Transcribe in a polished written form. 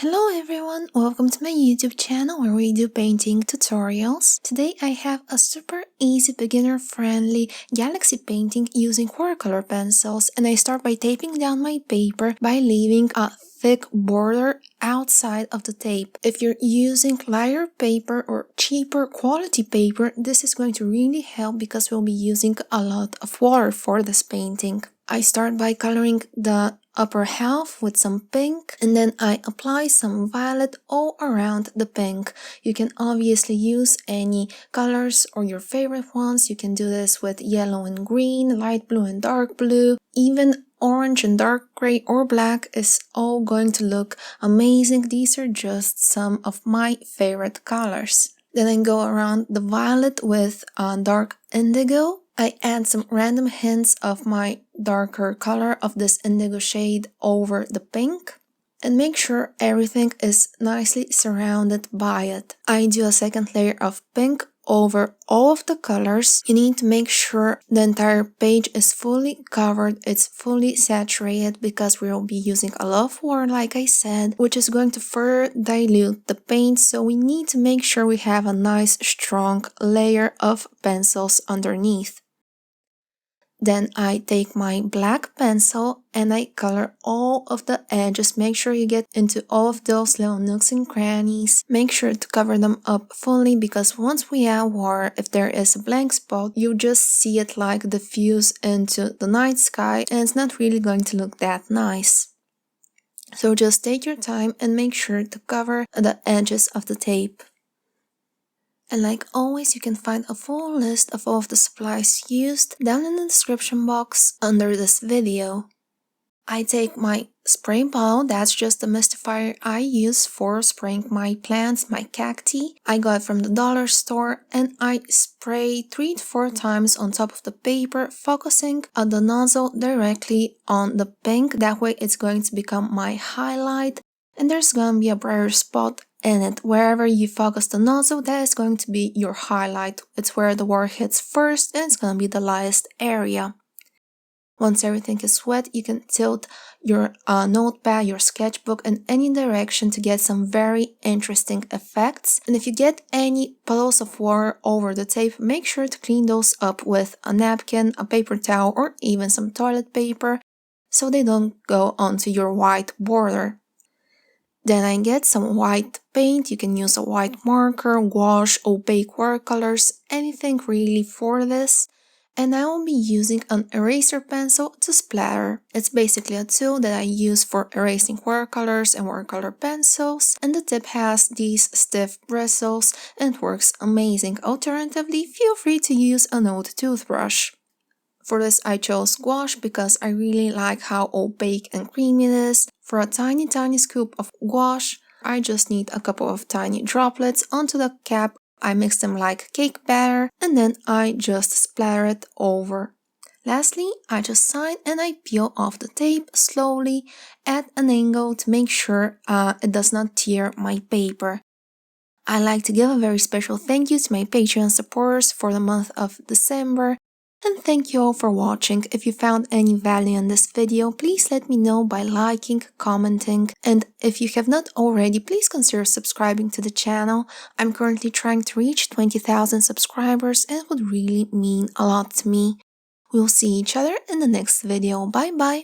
Hello everyone, welcome to my YouTube channel where we do painting tutorials. Today I have a super easy beginner-friendly galaxy painting using watercolor pencils, and I start by taping down my paper by leaving a thick border outside of the tape. If you're using lighter paper or cheaper quality paper, this is going to really help because we'll be using a lot of water for this painting. I start by coloring the upper half with some pink, and then I apply some violet all around the pink. You can obviously use any colors or your favorite ones. You can do this with yellow and green, light blue and dark blue, even orange and dark gray or black is all going to look amazing. These are just some of my favorite colors. Then I go around the violet with dark indigo. I add some random hints of my darker color of this indigo shade over the pink and make sure everything is nicely surrounded by it. I do a second layer of pink over all of the colors. You need to make sure the entire page is fully covered, it's fully saturated, because we will be using a lot of water, like I said, which is going to further dilute the paint, so we need to make sure we have a nice strong layer of pencils underneath. Then I take my black pencil and I color all of the edges. Make sure you get into all of those little nooks and crannies. Make sure to cover them up fully, because once we add water, if there is a blank spot, you just see it like diffuse into the night sky, and it's not really going to look that nice. So just take your time and make sure to cover the edges of the tape. And like always, you can find a full list of all of the supplies used down in the description box under this video. I take my spray bottle, that's just the mistifier I use for spraying my plants, my cacti. I got it from the dollar store, and I spray 3 to 4 times on top of the paper, focusing the nozzle directly on the pink. That way it's going to become my highlight, and there's going to be a brighter spot in it. Wherever you focus the nozzle, that is going to be your highlight. It's where the water hits first, and it's going to be the lightest area. Once everything is wet, you can tilt your notepad, your sketchbook in any direction to get some very interesting effects. And if you get any puddles of water over the tape, make sure to clean those up with a napkin, a paper towel, or even some toilet paper, so they don't go onto your white border. Then I get some white paint. You can use a white marker, gouache, opaque watercolors, anything really for this. And I will be using an eraser pencil to splatter. It's basically a tool that I use for erasing watercolors and watercolor pencils, and the tip has these stiff bristles and it works amazing. Alternatively, feel free to use an old toothbrush. For this I chose gouache because I really like how opaque and creamy it is. For a tiny scoop of gouache, I just need a couple of tiny droplets onto the cap. I mix them like cake batter, and then I just splatter it over. Lastly, I just sign and I peel off the tape slowly at an angle to make sure it does not tear my paper. I like to give a very special thank you to my Patreon supporters for the month of December. And thank you all for watching. If you found any value in this video, please let me know by liking, commenting, and if you have not already, please consider subscribing to the channel. I'm currently trying to reach 20,000 subscribers, and it would really mean a lot to me. We'll see each other in the next video. Bye bye!